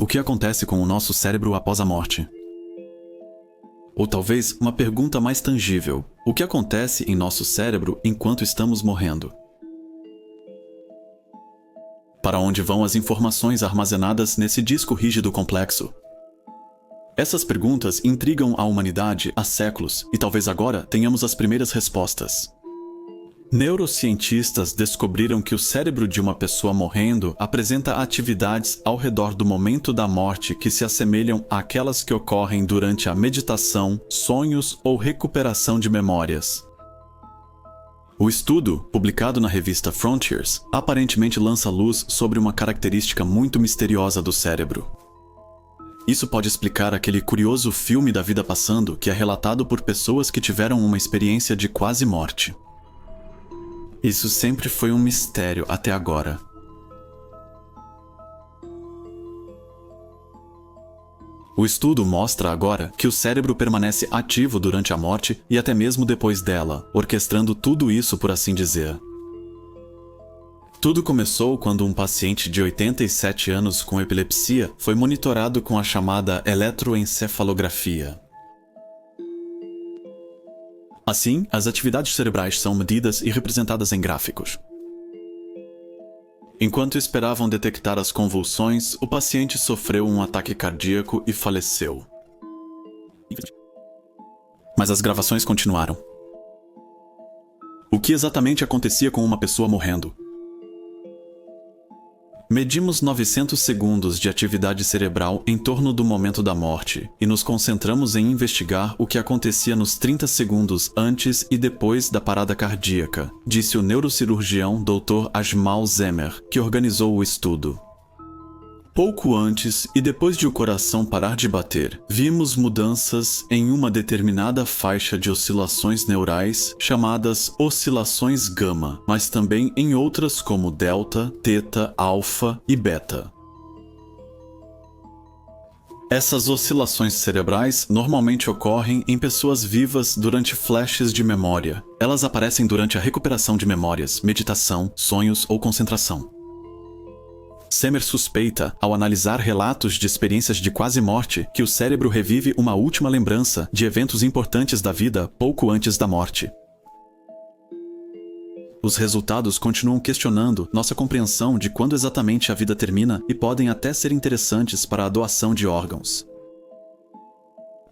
O que acontece com o nosso cérebro após a morte? Ou talvez uma pergunta mais tangível: o que acontece em nosso cérebro enquanto estamos morrendo? Para onde vão as informações armazenadas nesse disco rígido complexo? Essas perguntas intrigam a humanidade há séculos e talvez agora tenhamos as primeiras respostas. Neurocientistas descobriram que o cérebro de uma pessoa morrendo apresenta atividades ao redor do momento da morte que se assemelham àquelas que ocorrem durante a meditação, sonhos ou recuperação de memórias. O estudo, publicado na revista Frontiers, aparentemente lança luz sobre uma característica muito misteriosa do cérebro. Isso pode explicar aquele curioso filme da vida passando que é relatado por pessoas que tiveram uma experiência de quase morte. Isso sempre foi um mistério até agora. O estudo mostra agora que o cérebro permanece ativo durante a morte e até mesmo depois dela, orquestrando tudo isso, por assim dizer. Tudo começou quando um paciente de 87 anos com epilepsia foi monitorado com a chamada eletroencefalografia. Assim, as atividades cerebrais são medidas e representadas em gráficos. Enquanto esperavam detectar as convulsões, o paciente sofreu um ataque cardíaco e faleceu. Mas as gravações continuaram. O que exatamente acontecia com uma pessoa morrendo? Medimos 900 segundos de atividade cerebral em torno do momento da morte e nos concentramos em investigar o que acontecia nos 30 segundos antes e depois da parada cardíaca, disse o neurocirurgião Dr. Ajmal Zemer, que organizou o estudo. Pouco antes e depois de o coração parar de bater, vimos mudanças em uma determinada faixa de oscilações neurais chamadas oscilações gama, mas também em outras como delta, teta, alfa e beta. Essas oscilações cerebrais normalmente ocorrem em pessoas vivas durante flashes de memória. Elas aparecem durante a recuperação de memórias, meditação, sonhos ou concentração. Zemer suspeita, ao analisar relatos de experiências de quase morte, que o cérebro revive uma última lembrança de eventos importantes da vida pouco antes da morte. Os resultados continuam questionando nossa compreensão de quando exatamente a vida termina e podem até ser interessantes para a doação de órgãos.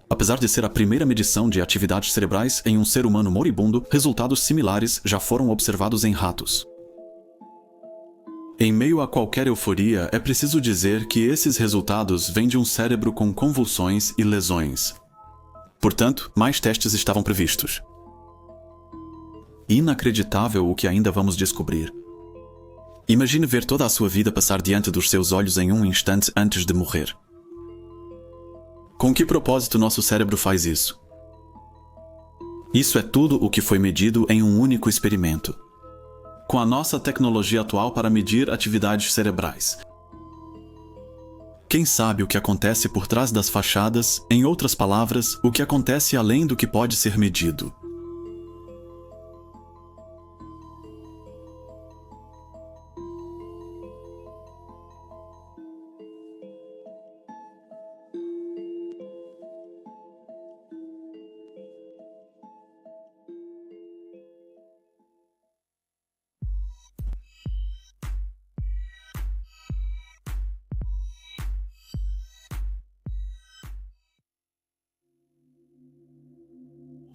Apesar de ser a primeira medição de atividades cerebrais em um ser humano moribundo, resultados similares já foram observados em ratos. Em meio a qualquer euforia, é preciso dizer que esses resultados vêm de um cérebro com convulsões e lesões. Portanto, mais testes estavam previstos. Inacreditável o que ainda vamos descobrir. Imagine ver toda a sua vida passar diante dos seus olhos em um instante antes de morrer. Com que propósito nosso cérebro faz isso? Isso é tudo o que foi medido em um único experimento. Com a nossa tecnologia atual para medir atividades cerebrais. Quem sabe o que acontece por trás das fachadas, em outras palavras, o que acontece além do que pode ser medido.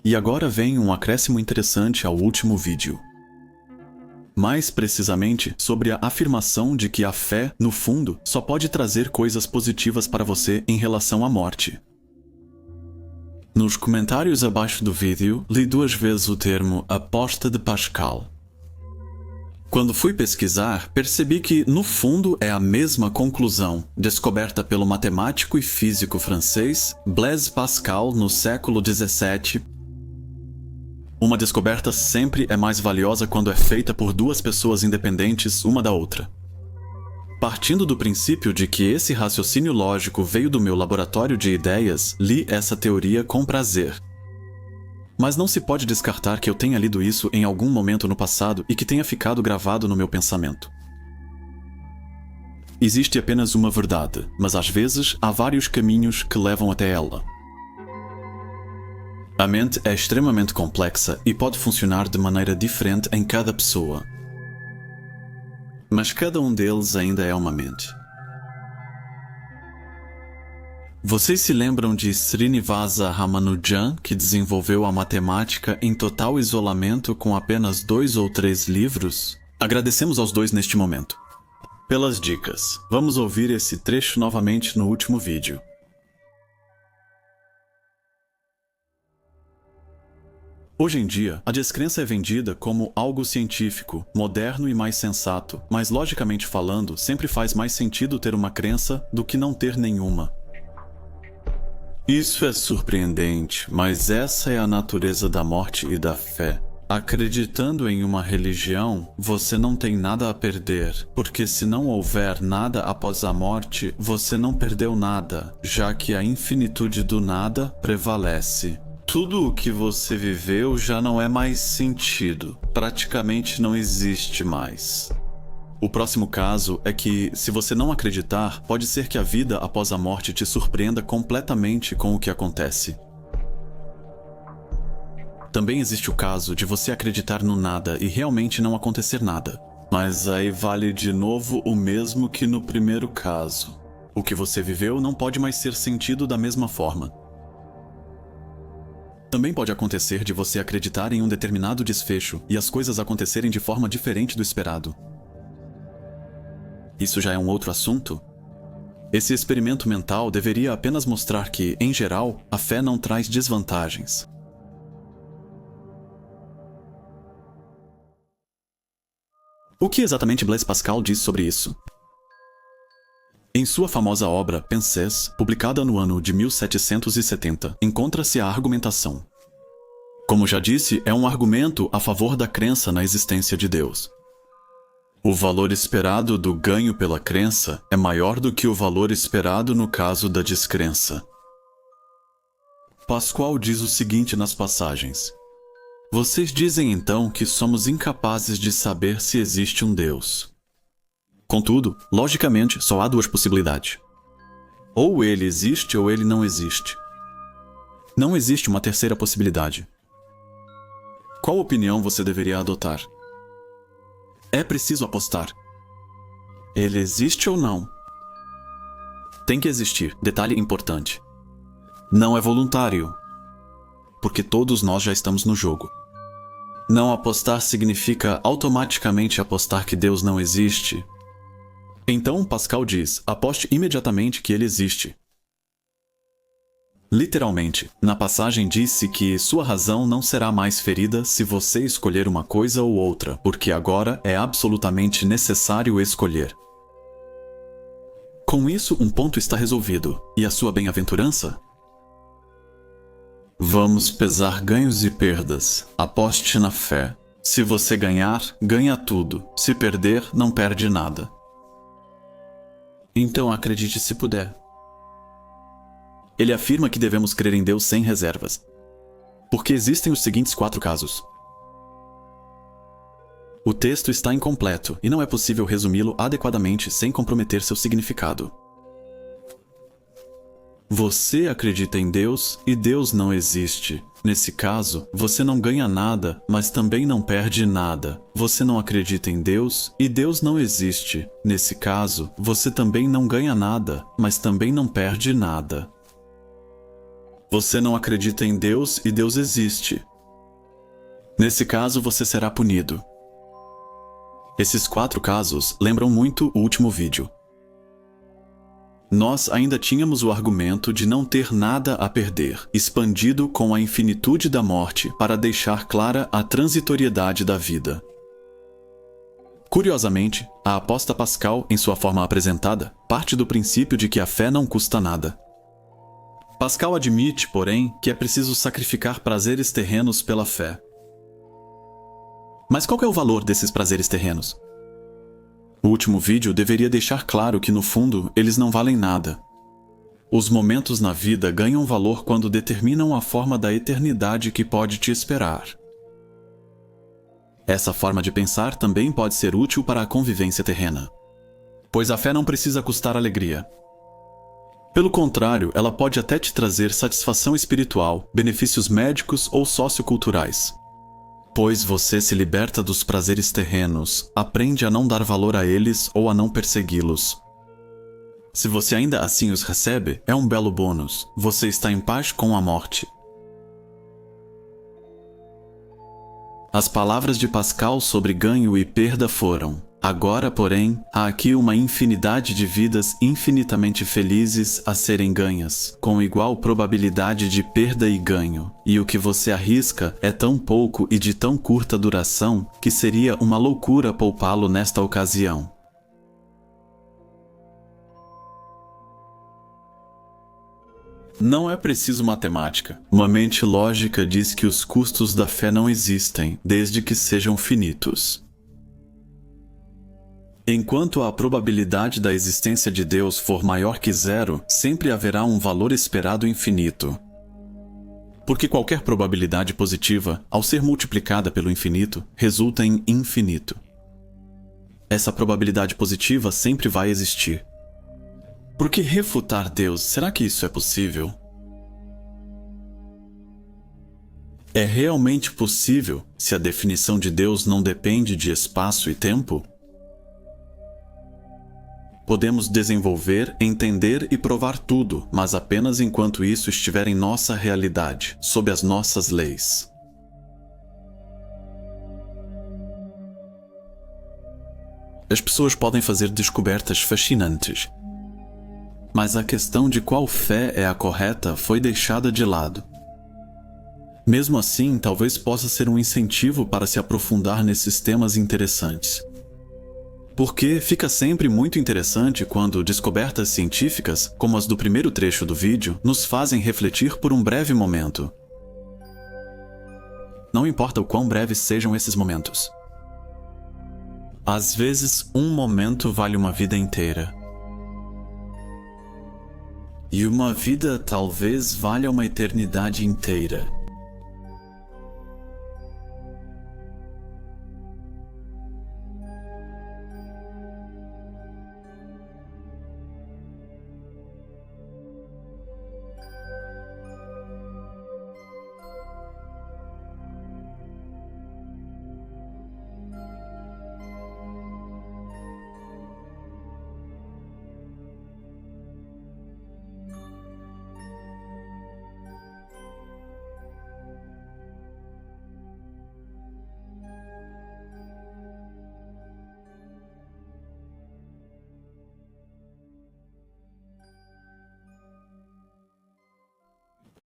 E agora vem um acréscimo interessante ao último vídeo. Mais precisamente sobre a afirmação de que a fé, no fundo, só pode trazer coisas positivas para você em relação à morte. Nos comentários abaixo do vídeo, li 2 vezes o termo aposta de Pascal. Quando fui pesquisar, percebi que, no fundo, é a mesma conclusão, descoberta pelo matemático e físico francês Blaise Pascal no século XVII. Uma descoberta sempre é mais valiosa quando é feita por 2 pessoas independentes uma da outra. Partindo do princípio de que esse raciocínio lógico veio do meu laboratório de ideias, li essa teoria com prazer. Mas não se pode descartar que eu tenha lido isso em algum momento no passado e que tenha ficado gravado no meu pensamento. Existe apenas uma verdade, mas às vezes há vários caminhos que levam até ela. A mente é extremamente complexa e pode funcionar de maneira diferente em cada pessoa. Mas cada um deles ainda é uma mente. Vocês se lembram de Srinivasa Ramanujan, que desenvolveu a matemática em total isolamento com apenas 2 ou 3 livros? Agradecemos aos dois neste momento. Pelas dicas. Vamos ouvir esse trecho novamente no último vídeo. Hoje em dia, a descrença é vendida como algo científico, moderno e mais sensato, mas logicamente falando, sempre faz mais sentido ter uma crença do que não ter nenhuma. Isso é surpreendente, mas essa é a natureza da morte e da fé. Acreditando em uma religião, você não tem nada a perder, porque se não houver nada após a morte, você não perdeu nada, já que a infinitude do nada prevalece. Tudo o que você viveu já não é mais sentido, praticamente não existe mais. O próximo caso é que, se você não acreditar, pode ser que a vida após a morte te surpreenda completamente com o que acontece. Também existe o caso de você acreditar no nada e realmente não acontecer nada. Mas aí vale de novo o mesmo que no primeiro caso. O que você viveu não pode mais ser sentido da mesma forma. Também pode acontecer de você acreditar em um determinado desfecho e as coisas acontecerem de forma diferente do esperado. Isso já é um outro assunto? Esse experimento mental deveria apenas mostrar que, em geral, a fé não traz desvantagens. O que exatamente Blaise Pascal diz sobre isso? Em sua famosa obra Pensées, publicada no ano de 1770, encontra-se a argumentação. Como já disse, é um argumento a favor da crença na existência de Deus. O valor esperado do ganho pela crença é maior do que o valor esperado no caso da descrença. Pascal diz o seguinte nas passagens: vocês dizem então que somos incapazes de saber se existe um Deus. Contudo, logicamente, só há 2 possibilidades. Ou ele existe ou ele não existe. Não existe uma terceira possibilidade. Qual opinião você deveria adotar? É preciso apostar. Ele existe ou não? Tem que existir, detalhe importante. Não é voluntário, porque todos nós já estamos no jogo. Não apostar significa automaticamente apostar que Deus não existe. Então Pascal diz, aposte imediatamente que ele existe. Literalmente, na passagem disse que sua razão não será mais ferida se você escolher uma coisa ou outra, porque agora é absolutamente necessário escolher. Com isso, um ponto está resolvido. E a sua bem-aventurança? Vamos pesar ganhos e perdas. Aposte na fé. Se você ganhar, ganha tudo. Se perder, não perde nada. Então acredite se puder. Ele afirma que devemos crer em Deus sem reservas. Porque existem os seguintes 4 casos. O texto está incompleto e não é possível resumi-lo adequadamente sem comprometer seu significado. Você acredita em Deus e Deus não existe. Nesse caso, você não ganha nada, mas também não perde nada. Você não acredita em Deus e Deus não existe. Nesse caso, você também não ganha nada, mas também não perde nada. Você não acredita em Deus e Deus existe. Nesse caso, você será punido. Esses 4 casos lembram muito o último vídeo. Nós ainda tínhamos o argumento de não ter nada a perder, expandido com a infinitude da morte para deixar clara a transitoriedade da vida. Curiosamente, a aposta Pascal, em sua forma apresentada, parte do princípio de que a fé não custa nada. Pascal admite, porém, que é preciso sacrificar prazeres terrenos pela fé. Mas qual é o valor desses prazeres terrenos? O último vídeo deveria deixar claro que, no fundo, eles não valem nada. Os momentos na vida ganham valor quando determinam a forma da eternidade que pode te esperar. Essa forma de pensar também pode ser útil para a convivência terrena. pois a fé não precisa custar alegria. Pelo contrário, ela pode até te trazer satisfação espiritual, benefícios médicos ou socioculturais. Pois você se liberta dos prazeres terrenos, aprende a não dar valor a eles ou a não persegui-los. Se você ainda assim os recebe, é um belo bônus. Você está em paz com a morte. As palavras de Pascal sobre ganho e perda foram: agora, porém, há aqui uma infinidade de vidas infinitamente felizes a serem ganhas, com igual probabilidade de perda e ganho, e o que você arrisca é tão pouco e de tão curta duração que seria uma loucura poupá-lo nesta ocasião. Não é preciso matemática. Uma mente lógica diz que os custos da fé não existem, desde que sejam finitos. Enquanto a probabilidade da existência de Deus for maior que zero, sempre haverá um valor esperado infinito. Porque qualquer probabilidade positiva, ao ser multiplicada pelo infinito, resulta em infinito. Essa probabilidade positiva sempre vai existir. Por que refutar Deus? Será que isso é possível? É realmente possível se a definição de Deus não depende de espaço e tempo? Podemos desenvolver, entender e provar tudo, mas apenas enquanto isso estiver em nossa realidade, sob as nossas leis. As pessoas podem fazer descobertas fascinantes, mas a questão de qual fé é a correta foi deixada de lado. Mesmo assim, talvez possa ser um incentivo para se aprofundar nesses temas interessantes. Porque fica sempre muito interessante quando descobertas científicas, como as do primeiro trecho do vídeo, nos fazem refletir por um breve momento. Não importa o quão breves sejam esses momentos. Às vezes, um momento vale uma vida inteira. E uma vida talvez valha uma eternidade inteira.